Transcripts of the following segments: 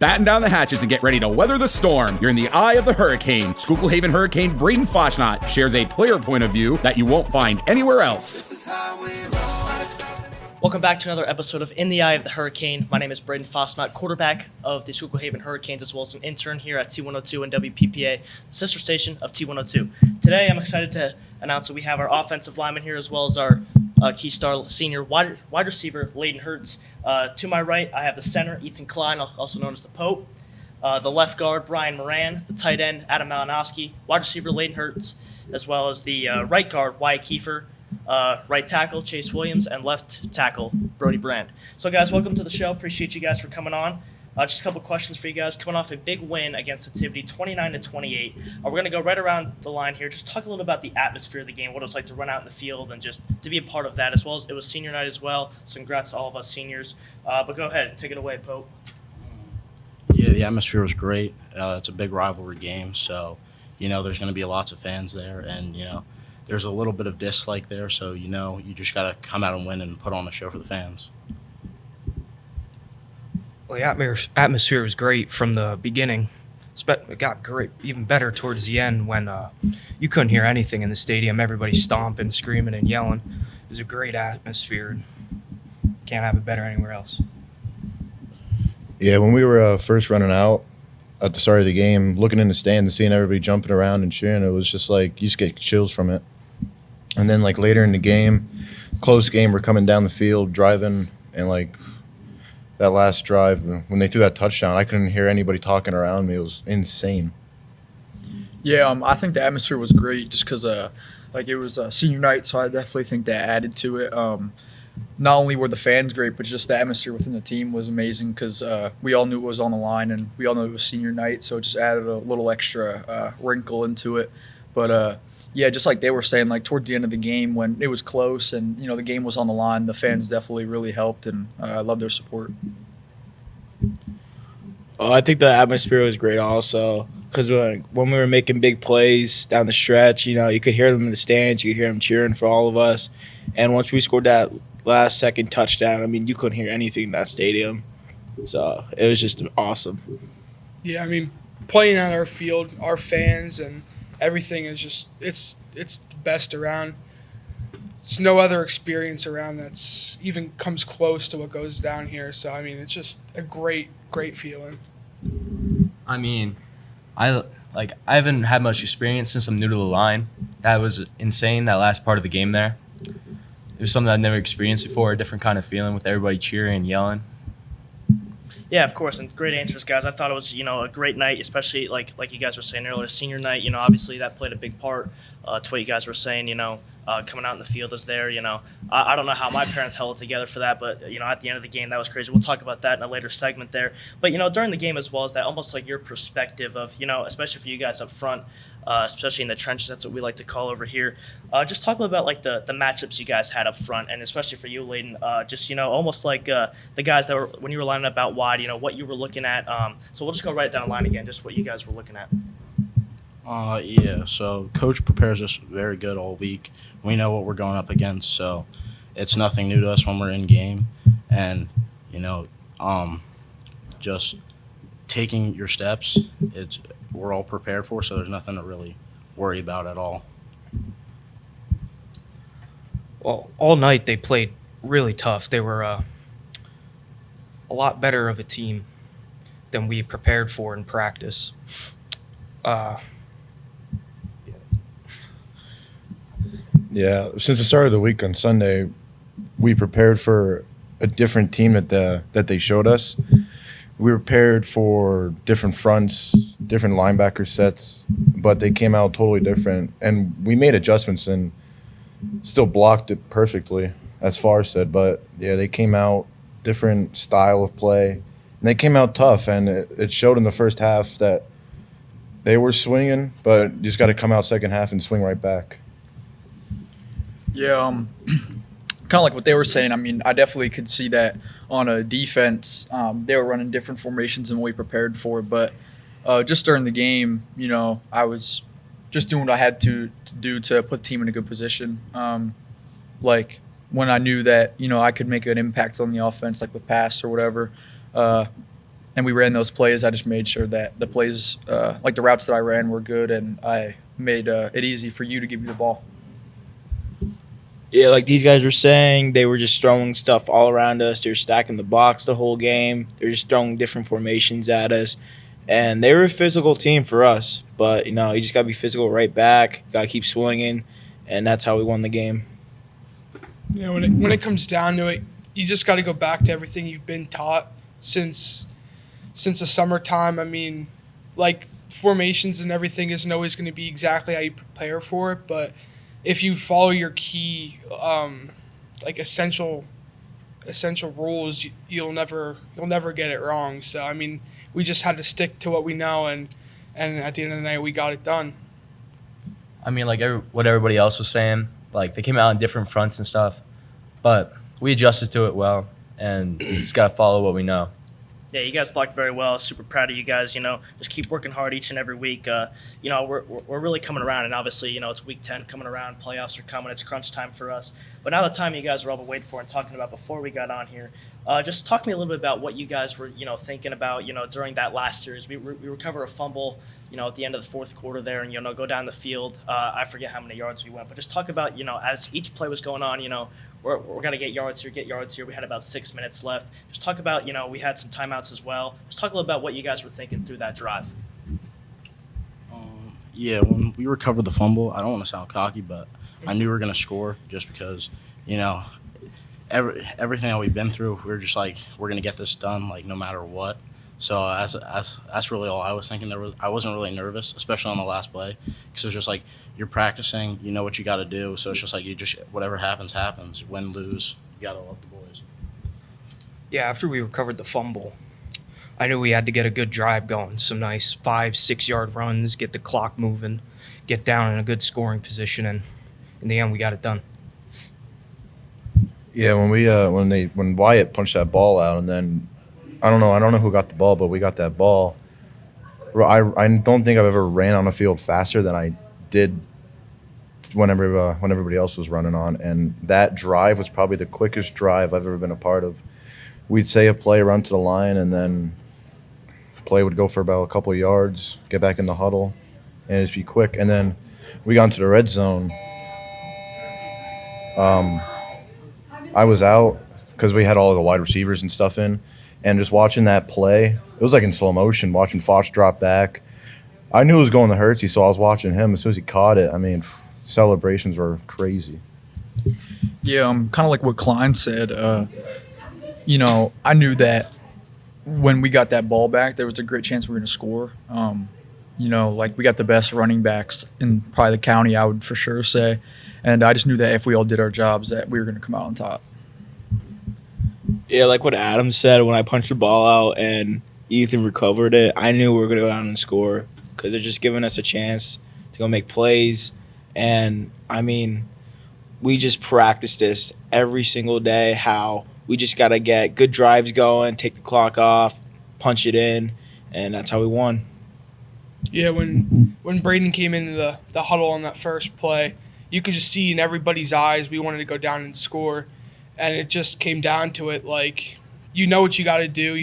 Batten down the hatches and get ready to weather the storm. You're in the eye of the hurricane. Schuylkill Haven Hurricane Brayden Fasnacht shares a player point of view that you won't find anywhere else. Welcome back to another episode of In the Eye of the Hurricane. My name is Brayden Fasnacht, quarterback of the Schuylkill Haven Hurricanes, as well as an intern here at T102 and WPPA, the sister station of T102. Today, I'm excited to announce that we have our offensive lineman here, as well as our key star senior wide receiver, Leyden Hertz. To my right, I have the center, Ethan Klein, also known as the Pope. The left guard, Brian Moran. The tight end, Adam Malinowski. Wide receiver, Leyden Hertz, as well as the right guard, Wyatt Kiefer. Right tackle, Chase Williams, and left tackle, Brody Brand. So, guys, welcome to the show. Appreciate you guys for coming on. Just a couple questions for you guys. Coming off a big win against Nativity, 29-28. We're going to go right around the line here. Just talk a little about the atmosphere of the game, what it was like to run out in the field, and just to be a part of that, as well as it was senior night as well. So, congrats to all of us seniors. But go ahead, take it away, Pope. Yeah, the atmosphere was great. It's a big rivalry game, so, there's going to be lots of fans there, and, there's a little bit of dislike there, so you just got to come out and win and put on a show for the fans. Well, the atmosphere was great from the beginning. It got great, even better towards the end when you couldn't hear anything in the stadium. Everybody stomping, screaming, and yelling. It was a great atmosphere. Can't have it better anywhere else. Yeah, when we were first running out at the start of the game, looking in the stand and seeing everybody jumping around and cheering, it was just like you just get chills from it. And then later in the game, close game, we're coming down the field, driving, and that last drive, when they threw that touchdown, I couldn't hear anybody talking around me. It was insane. Yeah, I think the atmosphere was great just because it was senior night, so I definitely think that added to it. Not only were the fans great, but just the atmosphere within the team was amazing because we all knew it was on the line and we all knew it was senior night, so it just added a little extra wrinkle into it. But yeah, just like they were saying, towards the end of the game when it was close and the game was on the line, the fans definitely really helped, and I love their support. I think the atmosphere was great also because when we were making big plays down the stretch, you could hear them in the stands, you could hear them cheering for all of us. And once we scored that last second touchdown, you couldn't hear anything in that stadium. So it was just awesome. Yeah, playing on our field, our fans, and everything is just it's the best around. It's no other experience around that's even comes close to what goes down here. So it's just a great feeling. I haven't had much experience since I'm new to the line. That was insane, that last part of the game there. It was something I've never experienced before, a different kind of feeling with everybody cheering and yelling. Yeah, of course, and great answers, guys. I thought it was, a great night, especially like you guys were saying earlier, senior night. Obviously that played a big part to what you guys were saying. Coming out in the field is there. I don't know how my parents held it together for that, but at the end of the game, that was crazy. We'll talk about that in a later segment there. But during the game as well as that, almost like your perspective of especially for you guys up front, especially in the trenches, that's what we like to call over here. Just talk a little about the matchups you guys had up front, and especially for you, Leyden. Just almost like the guys that were when you were lining up out wide. What you were looking at. So we'll just go right down the line again, just what you guys were looking at. Yeah, so Coach prepares us very good all week. We know what we're going up against, so it's nothing new to us when we're in game. And, just taking your steps, we're all prepared for, so there's nothing to really worry about at all. Well, all night they played really tough. They were a lot better of a team than we prepared for in practice. Yeah, since the start of the week on Sunday, we prepared for a different team that they showed us. We prepared for different fronts, different linebacker sets, but they came out totally different. And we made adjustments and still blocked it perfectly, as Far said. But, yeah, they came out different style of play. And they came out tough, and it showed in the first half that they were swinging, but you just got to come out second half and swing right back. Yeah, kind of like what they were saying. I definitely could see that on a defense. They were running different formations than we prepared for. But just during the game, I was just doing what I had to do to put the team in a good position. When I knew that, I could make an impact on the offense, like with pass or whatever. and we ran those plays, I just made sure that the plays, like the routes that I ran, were good, and I made it easy for you to give me the ball. Yeah, like these guys were saying, they were just throwing stuff all around us. They were stacking the box the whole game. They were just throwing different formations at us. And they were a physical team for us. But, you just got to be physical right back. Got to keep swinging. And that's how we won the game. When it comes down to it, you just got to go back to everything you've been taught since the summertime. I mean, like, formations and everything isn't always going to be exactly how you prepare for it, but if you follow your key, like essential rules, you'll never get it wrong. So I mean, we just had to stick to what we know, and at the end of the night, we got it done. I mean, like what everybody else was saying, like they came out on different fronts and stuff, but we adjusted to it well, and just gotta follow what we know. Yeah, you guys blocked very well. Super proud of you guys. Just keep working hard each and every week. We're really coming around, and obviously, it's week 10 coming around. Playoffs are coming. It's crunch time for us. But now the time you guys were all waiting for and talking about before we got on here, just talk to me a little bit about what you guys were, thinking about, during that last series. We recover a fumble, at the end of the fourth quarter there, and go down the field. I forget how many yards we went, but just talk about, as each play was going on, we're going to get yards here. We had about 6 minutes left. Just talk about, we had some timeouts as well. Just talk a little about what you guys were thinking through that drive. Yeah, when we recovered the fumble, I don't want to sound cocky, but I knew we were going to score just because, everything that we've been through, we were just like, we're going to get this done, like, no matter what. So that's really all I was thinking. I wasn't really nervous, especially on the last play, because it was just like you're practicing, you know what you got to do. So it's just like whatever happens, happens. Win, lose, you got to love the boys. Yeah, after we recovered the fumble, I knew we had to get a good drive going. Some nice 5-6 yard runs, get the clock moving, get down in a good scoring position, and in the end, we got it done. Yeah, when Wyatt punched that ball out, and then I don't know who got the ball, but we got that ball. I don't think I've ever ran on a field faster than I did when everybody else was running on, and that drive was probably the quickest drive I've ever been a part of. We'd say a play, run to the line, and then play would go for about a couple of yards, get back in the huddle, and just be quick. And then we got into the red zone. I was out because we had all the wide receivers and stuff in, and just watching that play, it was like in slow motion, watching Foch drop back. I knew it was going to Hertz, so I was watching him. As soon as he caught it, I mean, celebrations were crazy. Yeah, kind of like what Klein said. I knew that when we got that ball back, there was a great chance we were going to score. We got the best running backs in probably the county, I would for sure say. And I just knew that if we all did our jobs, that we were going to come out on top. Yeah, like what Adam said, when I punched the ball out and Ethan recovered it, I knew we were going to go down and score because they're just giving us a chance to go make plays. And, I mean, we just practice this every single day, how we just got to get good drives going, take the clock off, punch it in, and that's how we won. Yeah, when Brayden came into the huddle on that first play, you could just see in everybody's eyes we wanted to go down and score. And it just came down to it, like, you know what you got to do.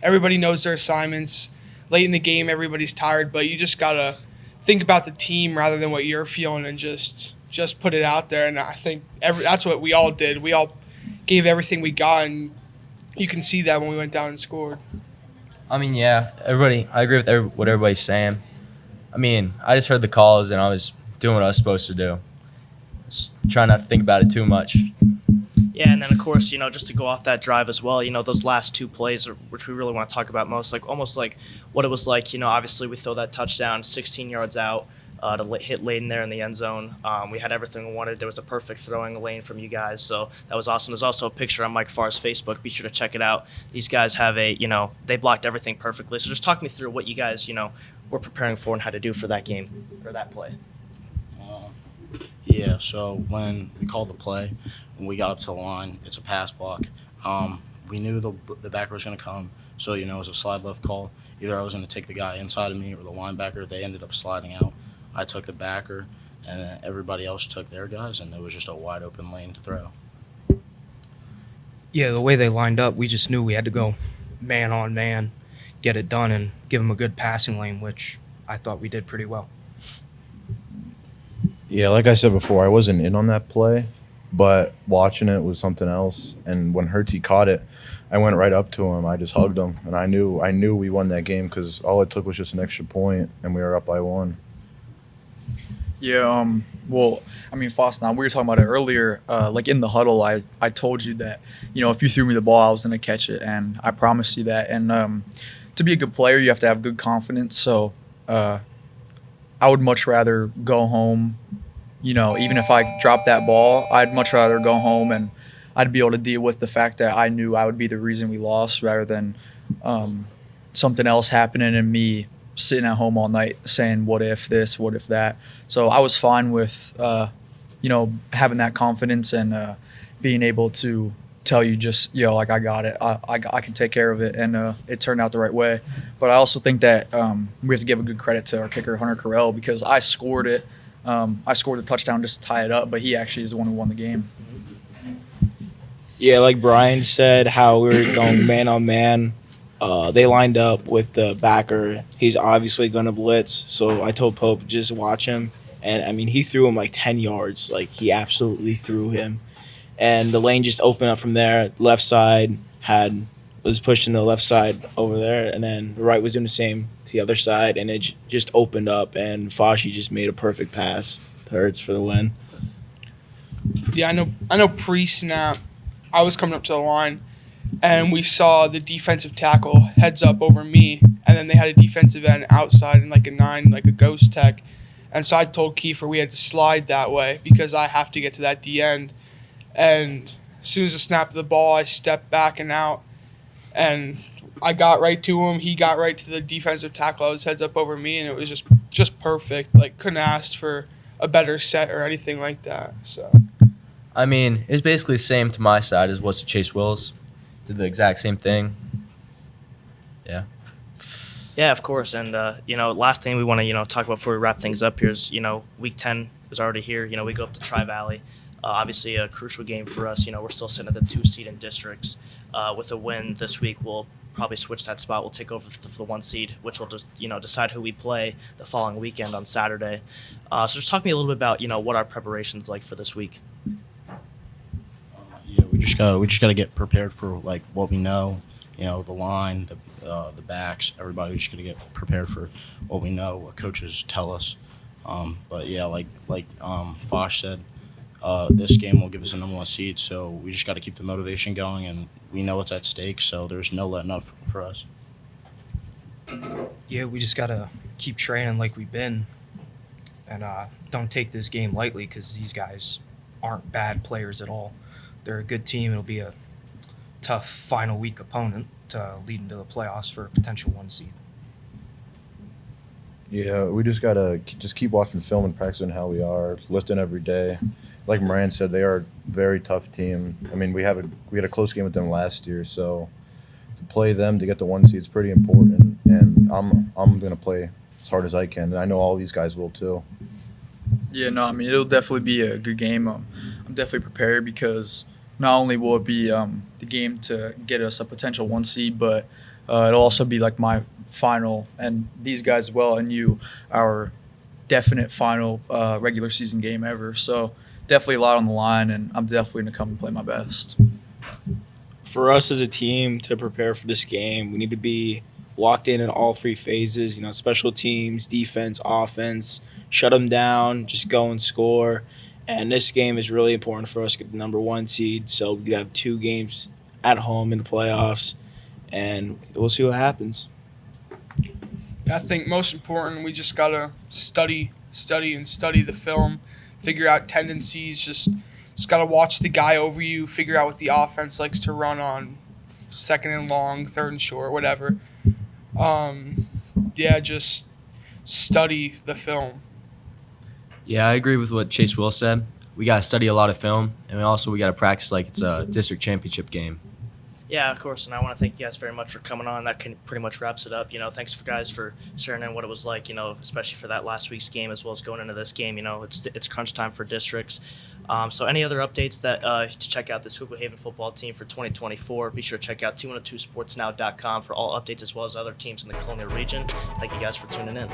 Everybody knows their assignments. Late in the game, everybody's tired, but you just got to think about the team rather than what you're feeling and just put it out there. And I think that's what we all did. We all gave everything we got, and you can see that when we went down and scored. I mean, yeah, I agree with what everybody's saying. I mean, I just heard the calls, and I was doing what I was supposed to do. Just trying not to think about it too much. Yeah, and then, of course, just to go off that drive as well, those last two plays, which we really want to talk about most, like almost like what it was like, obviously we throw that touchdown 16 yards out to hit Leyden there in the end zone. We had everything we wanted. There was a perfect throwing lane from you guys, so that was awesome. There's also a picture on Mike Farr's Facebook. Be sure to check it out. These guys have they blocked everything perfectly. So just talk me through what you guys, were preparing for and how to do for that game or that play. Yeah, so when we called the play, when we got up to the line, it's a pass block. We knew the backer was going to come, so, it was a slide left call. Either I was going to take the guy inside of me or the linebacker. They ended up sliding out. I took the backer, and then everybody else took their guys, and it was just a wide open lane to throw. Yeah, the way they lined up, we just knew we had to go man on man, get it done and give them a good passing lane, which I thought we did pretty well. Yeah, like I said before, I wasn't in on that play, but watching it was something else. And when Hertz caught it, I went right up to him. I just hugged him, and I knew we won that game because all it took was just an extra point, and we were up by 1. Yeah, well, I mean, Fasnacht, we were talking about it earlier. Like in the huddle, I told you that, if you threw me the ball, I was going to catch it, and I promised you that. And to be a good player, you have to have good confidence. So I would much rather go home, even if I dropped that ball, I'd much rather go home and I'd be able to deal with the fact that I knew I would be the reason we lost rather than something else happening and me sitting at home all night saying, what if this, what if that. So I was fine with, having that confidence and being able to tell you just, like, I got it. I can take care of it. And it turned out the right way. But I also think that we have to give a good credit to our kicker, Hunter Carell, because I scored it. I scored the touchdown just to tie it up, but he actually is the one who won the game. Yeah, like Brian said, how we were going man on man. They lined up with the backer. He's obviously going to blitz. So I told Pope, just watch him. And, I mean, he threw him like 10 yards. Like, he absolutely threw him. And the lane just opened up from there. Left side was pushing the left side over there. And then the right was doing the same to the other side. And it just opened up. And Fashi just made a perfect pass to Hertz for the win. Yeah, I know pre-snap, I was coming up to the line, and we saw the defensive tackle heads up over me, and then they had a defensive end outside in like a 9, like a ghost tech. And so I told Kiefer we had to slide that way because I have to get to that D end. And as soon as I snapped the ball, I stepped back and out, and I got right to him. He got right to the defensive tackle. I was heads up over me, and it was just perfect. Like, couldn't ask for a better set or anything like that. So, I mean, it's basically the same to my side as was to Chase Wills. Did the exact same thing. Yeah. Yeah, of course. And, last thing we want to, talk about before we wrap things up here is, Week 10 is already here. We go up to Tri-Valley. Obviously, a crucial game for us. We're still sitting at the 2 seed in districts. With a win this week, we'll probably switch that spot. We'll take over for the 1 seed, which will just, decide who we play the following weekend on Saturday. So just talk to me a little bit about, what our preparation's like for this week. Yeah, we just gotta get prepared for like what we know. The line, the backs, everybody. We just gotta get prepared for what we know, what coaches tell us. But yeah, like Fosh said, this game will give us a number 1 seed. So we just gotta keep the motivation going, and we know what's at stake. So there's no letting up for us. Yeah, we just gotta keep training like we've been, and don't take this game lightly because these guys aren't bad players at all. They're a good team. It'll be a tough final week opponent to lead into the playoffs for a potential 1 seed. Yeah, we just gotta keep watching film and practicing how we are, lifting every day. Like Moran said, they are a very tough team. I mean, we had a close game with them last year, so to play them to get the 1 seed is pretty important. And I'm gonna play as hard as I can, and I know all these guys will too. Yeah, no, I mean, it'll definitely be a good game. I'm definitely prepared because not only will it be the game to get us a potential 1 seed, but it'll also be like my final, and these guys as well, and you, our definite final regular season game ever. So definitely a lot on the line, and I'm definitely going to come and play my best. For us as a team to prepare for this game, we need to be locked in all 3 phases, special teams, defense, offense, shut them down, just go and score. And this game is really important for us to get the number 1 seed, so we could have 2 games at home in the playoffs, and we'll see what happens. I think most important, we just got to study the film, figure out tendencies, just got to watch the guy over you, figure out what the offense likes to run on 2nd and long, 3rd and short, whatever. Just study the film. Yeah, I agree with what Chase Will said. We got to study a lot of film, and we got to practice like it's a district championship game. Yeah, of course, and I want to thank you guys very much for coming on. That pretty much wraps it up. Thanks for guys for sharing in what it was like. Especially for that last week's game as well as going into this game. It's crunch time for districts. So any other updates that to check out the Schuylkill Haven football team for 2024? Be sure to check out 212sportsnow.com for all updates as well as other teams in the Colonial region. Thank you guys for tuning in.